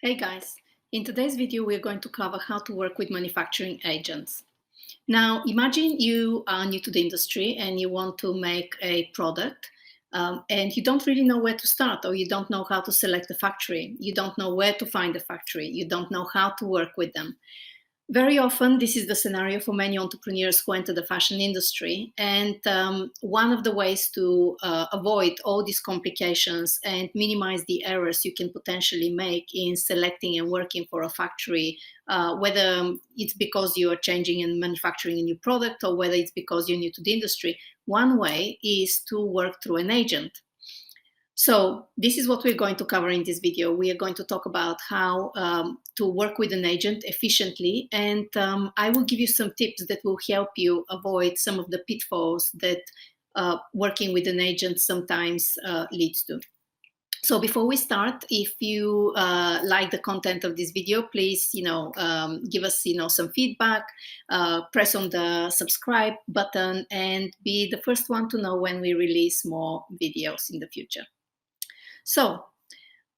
Hey guys, in today's video we're going to cover how to work with manufacturing agents. Now imagine you are new to the industry and you want to make a product and you don't really know where to start, or you don't know how to select a factory, you don't know where to find a factory, you don't know how to work with them. Very often, this is the scenario for many entrepreneurs who enter the fashion industry. And one of the ways to avoid all these complications and minimize the errors you can potentially make in selecting and working for a factory, whether it's because you are changing and manufacturing a new product or whether it's because you're new to the industry, one way is to work through an agent. So this is what we're going to cover in this video. We are going to talk about how to work with an agent efficiently, and I will give you some tips that will help you avoid some of the pitfalls that working with an agent sometimes leads to. So before we start, if you like the content of this video, please, give us, some feedback, press on the subscribe button, and be the first one to know when we release more videos in the future. So,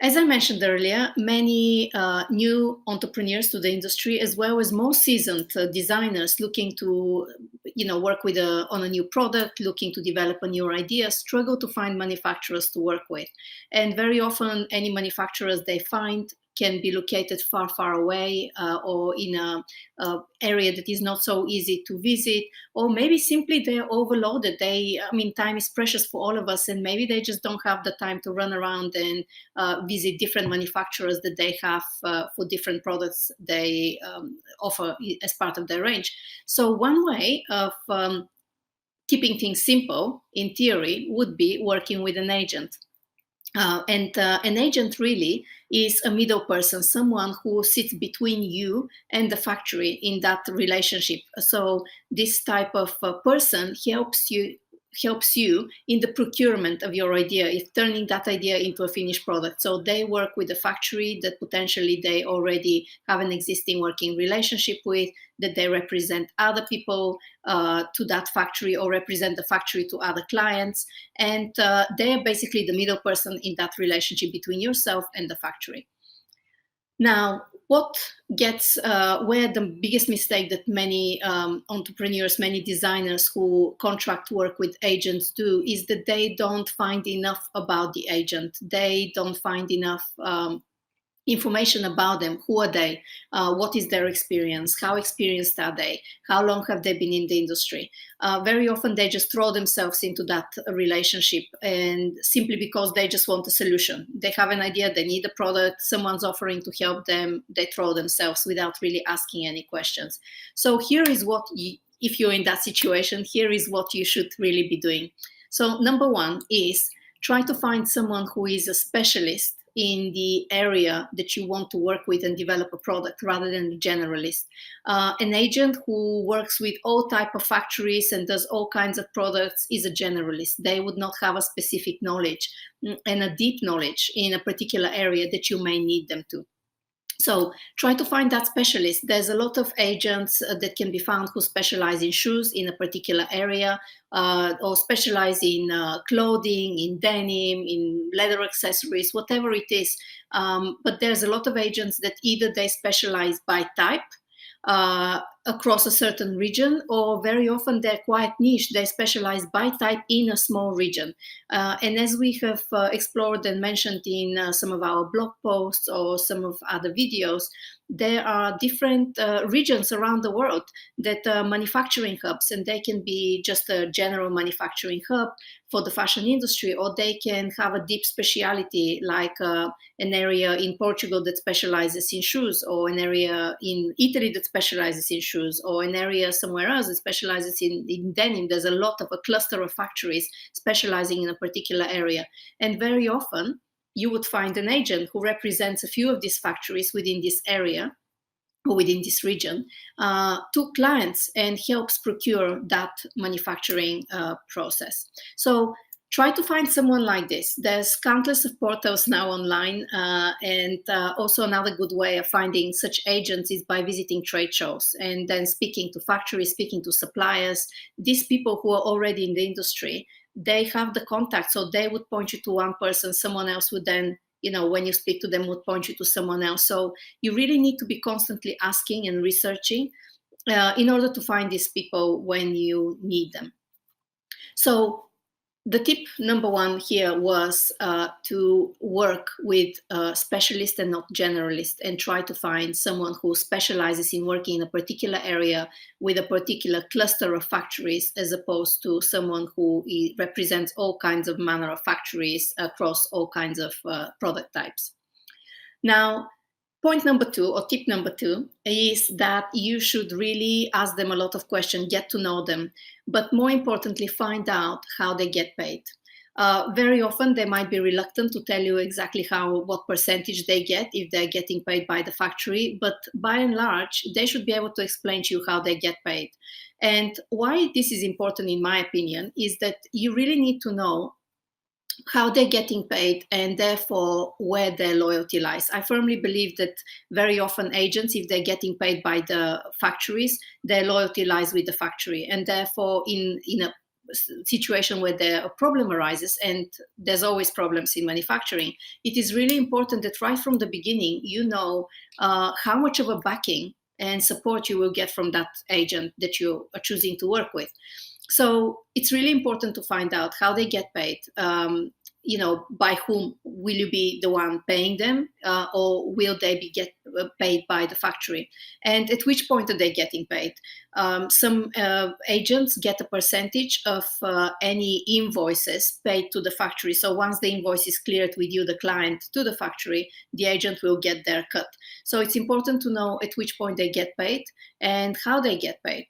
as I mentioned earlier, many new entrepreneurs to the industry, as well as more seasoned designers looking to, work with on a new product, looking to develop a new idea, struggle to find manufacturers to work with. And very often, any manufacturers they find can be located far, far away, or in a area that is not so easy to visit, or maybe simply they're overloaded. Time is precious for all of us, and maybe they just don't have the time to run around and visit different manufacturers that they have for different products they offer as part of their range. So one way of keeping things simple, in theory, would be working with an agent. An agent really is a middle person, someone who sits between you and the factory in that relationship. So this type of person helps you in the procurement of your idea, if turning that idea into a finished product. So they work with the factory that potentially they already have an existing working relationship with, that they represent other people to that factory or represent the factory to other clients. And they're basically the middle person in that relationship between yourself and the factory. Now, what gets where the biggest mistake that many entrepreneurs, many designers who contract work with agents do is that they don't find enough about the agent. They don't find enough information about them. Who are they? What is their experience? How experienced are they? How long have they been in the industry? Very often they just throw themselves into that relationship, and simply because they just want a solution. They have an idea, they need a product, someone's offering to help them, they throw themselves without really asking any questions. So here is what, if you're in that situation, here is what you should really be doing. So number one is try to find someone who is a specialist in the area that you want to work with and develop a product, rather than a generalist. An agent who works with all type of factories and does all kinds of products is a generalist. They would not have a specific knowledge and a deep knowledge in a particular area that you may need them to. So try to find that specialist. There's a lot of agents that can be found who specialize in shoes in a particular area, or specialize in clothing, in denim, in leather accessories, whatever it is. But there's a lot of agents that either they specialize by type across a certain region, or very often they're quite niche. They specialize by type in a small region. And as we have explored and mentioned in some of our blog posts or some of other videos, there are different regions around the world that are manufacturing hubs, and they can be just a general manufacturing hub for the fashion industry, or they can have a deep speciality, like an area in Portugal that specializes in shoes, or an area in Italy that specializes in shoes, or an area somewhere else that specializes in denim. There's a lot of a cluster of factories specializing in a particular area. And very often, you would find an agent who represents a few of these factories within this area or within this region to clients and helps procure that manufacturing process. So try to find someone like this. There's countless of portals now online, and also another good way of finding such agents is by visiting trade shows and then speaking to factories, speaking to suppliers. These people who are already in the industry, they have the contact, so they would point you to one person. Someone else would then when you speak to them would point you to someone else. So you really need to be constantly asking and researching in order to find these people when you need them. So the tip number one here was to work with specialists and not generalists, and try to find someone who specializes in working in a particular area with a particular cluster of factories, as opposed to someone who represents all kinds of manner of factories across all kinds of product types. Now, point number two, or tip number two, is that you should really ask them a lot of questions, get to know them, but more importantly, find out how they get paid. Very often they might be reluctant to tell you exactly what percentage they get if they're getting paid by the factory, but by and large, they should be able to explain to you how they get paid. And why this is important, in my opinion, is that you really need to know how they're getting paid, and therefore where their loyalty lies. I firmly believe that very often agents, if they're getting paid by the factories, their loyalty lies with the factory, and therefore in a situation where a problem arises, and there's always problems in manufacturing, it is really important that right from the beginning you know how much of a backing and support you will get from that agent that you are choosing to work with. So it's really important to find out how they get paid. By whom will you be the one paying them, or will they be paid by the factory? And at which point are they getting paid? Some agents get a percentage of any invoices paid to the factory. So once the invoice is cleared with you, the client, to the factory, the agent will get their cut. So it's important to know at which point they get paid and how they get paid.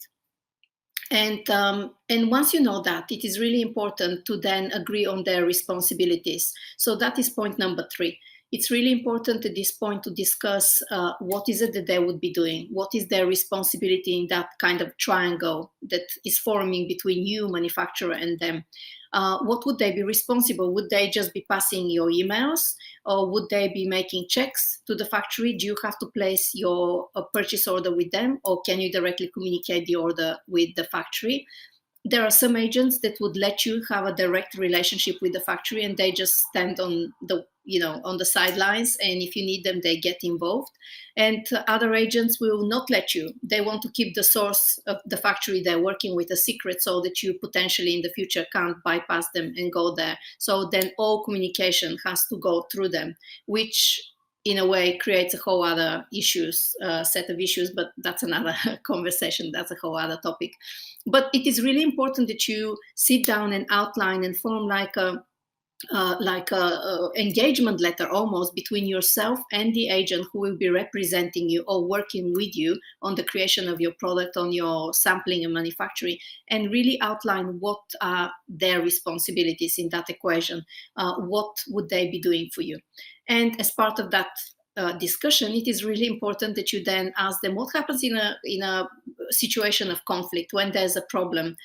And once you know that, it is really important to then agree on their responsibilities. So that is point number three. It's really important at this point to discuss what is it that they would be doing, what is their responsibility in that kind of triangle that is forming between you, manufacturer, and them. What would they be responsible? Would they just be passing your emails, or would they be making checks to the factory? Do you have to place your purchase order with them, or can you directly communicate the order with the factory? There are some agents that would let you have a direct relationship with the factory, and they just stand on the sidelines, and if you need them, they get involved. And other agents will not let you. They want to keep the source of the factory they're working with a secret, so that you potentially in the future can't bypass them and go there. So then all communication has to go through them, which in a way creates a whole other set of issues, but that's another conversation. That's a whole other topic. But it is really important that you sit down and outline and form like a engagement letter almost between yourself and the agent who will be representing you or working with you on the creation of your product, on your sampling and manufacturing, and really outline what are their responsibilities in that equation. What would they be doing for you? And as part of that discussion, it is really important that you then ask them what happens in a situation of conflict when there's a problem.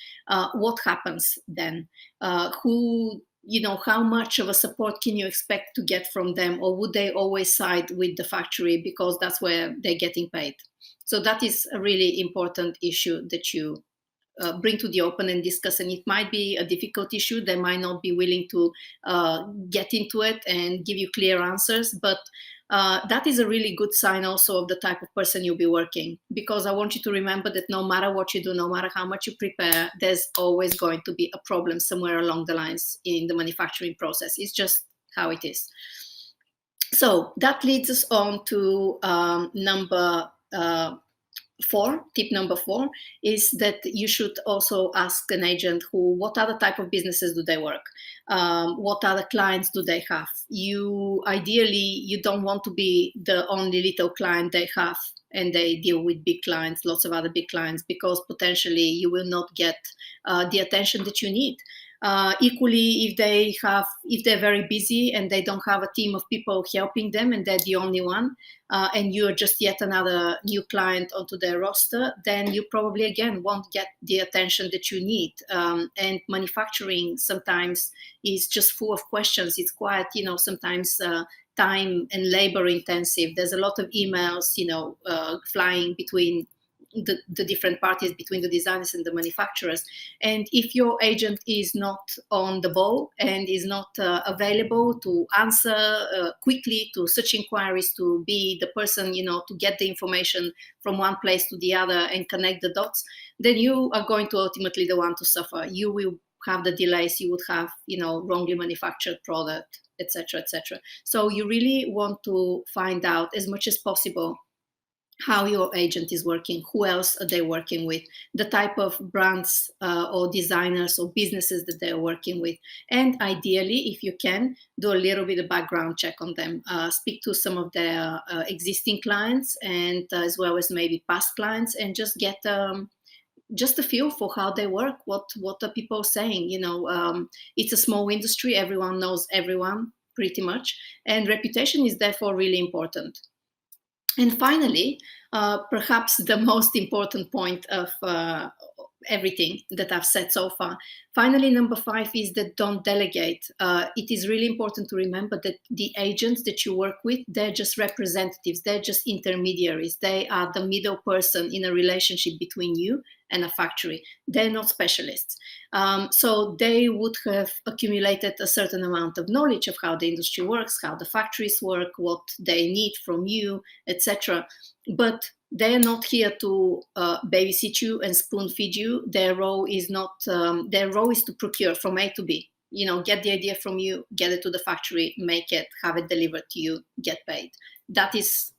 What happens then? How much of a support can you expect to get from them, or would they always side with the factory because that's where they're getting paid? So that is a really important issue that you bring to the open and discuss, and it might be a difficult issue. They might not be willing to get into it and give you clear answers, but that is a really good sign also of the type of person you'll be working, because I want you to remember that no matter what you do, no matter how much you prepare, there's always going to be a problem somewhere along the lines in the manufacturing process. It's just how it is. So that leads us on to number 4. Tip number 4 is that you should also ask an agent what other type of businesses do they work? What other clients do they have? Ideally, you don't want to be the only little client they have, and they deal with big clients, lots of other big clients, because potentially you will not get the attention that you need. Equally, if they're very busy and they don't have a team of people helping them, and they're the only one, and you're just yet another new client onto their roster, then you probably again won't get the attention that you need. And manufacturing sometimes is just full of questions. It's quite, sometimes time and labor intensive. There's a lot of emails, flying between the different parties between the designers and the manufacturers. And if your agent is not on the ball and is not available to answer quickly to such inquiries, to be the person, to get the information from one place to the other and connect the dots, then you are going to ultimately the one to suffer. You will have the delays, you would have, wrongly manufactured product, etc., etc. So you really want to find out as much as possible how your agent is working, who else are they working with, the type of brands or designers or businesses that they're working with. And ideally, if you can, do a little bit of background check on them. Speak to some of their existing clients and as well as maybe past clients, and just get just a feel for how they work, what are people saying. It's a small industry, everyone knows everyone pretty much, and reputation is therefore really important. And finally, perhaps the most important point of everything that I've said so far. Finally, number 5 is that don't delegate. It is really important to remember that the agents that you work with, they're just representatives, they're just intermediaries. They are the middle person in a relationship between you and a factory. They're not specialists. So they would have accumulated a certain amount of knowledge of how the industry works, how the factories work, what they need from you, etc. But they're not here to babysit you and spoon feed you. Their role is not. Their role is to procure from A to B. Get the idea from you, get it to the factory, make it, have it delivered to you, get paid. That is,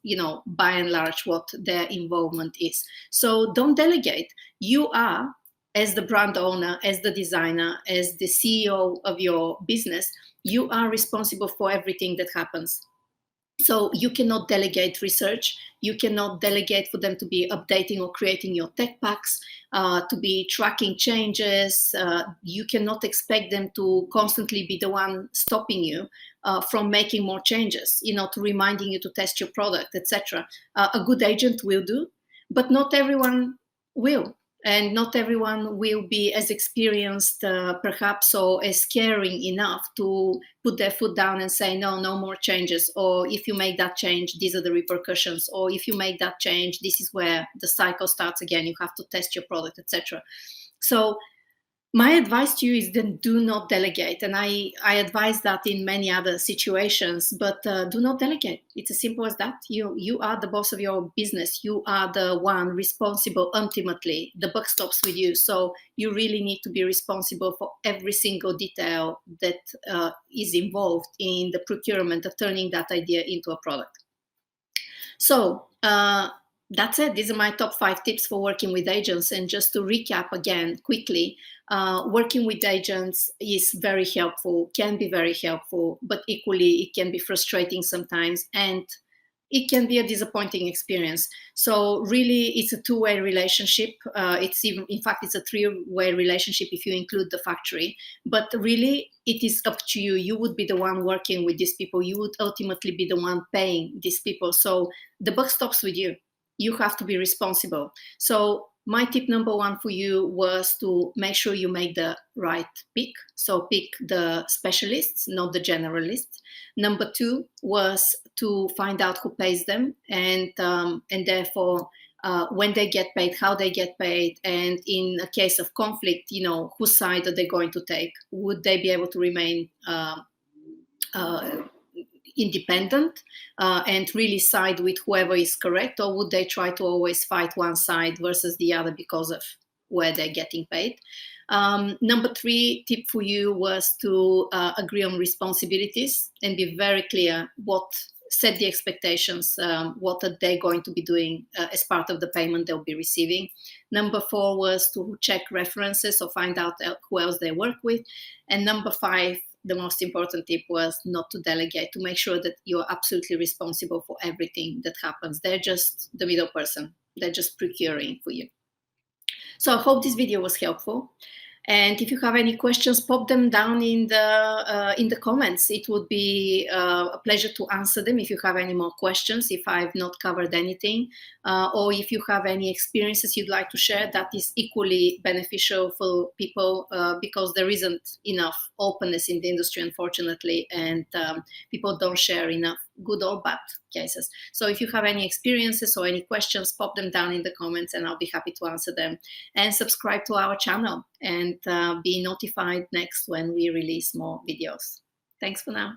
by and large, what their involvement is. So don't delegate. You are, as the brand owner, as the designer, as the CEO of your business, you are responsible for everything that happens. So you cannot delegate research. You cannot delegate for them to be updating or creating your tech packs, to be tracking changes. You cannot expect them to constantly be the one stopping you from making more changes, to reminding you to test your product, etc. A good agent will do, but not everyone will. And not everyone will be as experienced, perhaps, or as caring enough to put their foot down and say, no more changes. Or if you make that change, these are the repercussions. Or if you make that change, this is where the cycle starts again. You have to test your product, etc. So my advice to you is then do not delegate. And I advise that in many other situations, but do not delegate. It's as simple as that. You are the boss of your business. You are the one responsible. Ultimately, the buck stops with you. So you really need to be responsible for every single detail that is involved in the procurement of turning that idea into a product. So that's it. These are my top 5 tips for working with agents. And just to recap again quickly, working with agents is very helpful, can be very helpful, but equally it can be frustrating sometimes, and it can be a disappointing experience. So really, it's a 2-way relationship. In fact, it's a 3-way relationship if you include the factory. But really, it is up to you. You would be the one working with these people. You would ultimately be the one paying these people. So the buck stops with you. You have to be responsible. So my tip number 1 for you was to make sure you make the right pick. So pick the specialists, not the generalists. Number 2 was to find out who pays them, and therefore when they get paid, how they get paid, and in a case of conflict, whose side are they going to take? Would they be able to remain independent and really side with whoever is correct, or would they try to always fight one side versus the other because of where they're getting paid? Number 3 tip for you was to agree on responsibilities and be very clear set the expectations, what are they going to be doing as part of the payment they'll be receiving. Number 4 was to check references or find out who else they work with. And number 5, the most important tip was not to delegate, to make sure that you're absolutely responsible for everything that happens. They're just the middle person. They're just procuring for you. So I hope this video was helpful. And if you have any questions, pop them down in the comments. It would be a pleasure to answer them if you have any more questions, if I've not covered anything, or if you have any experiences you'd like to share. That is equally beneficial for people because there isn't enough openness in the industry, unfortunately, and people don't share enough good or bad cases. So if you have any experiences or any questions, pop them down in the comments and I'll be happy to answer them. And subscribe to our channel and be notified next when we release more videos. Thanks for now.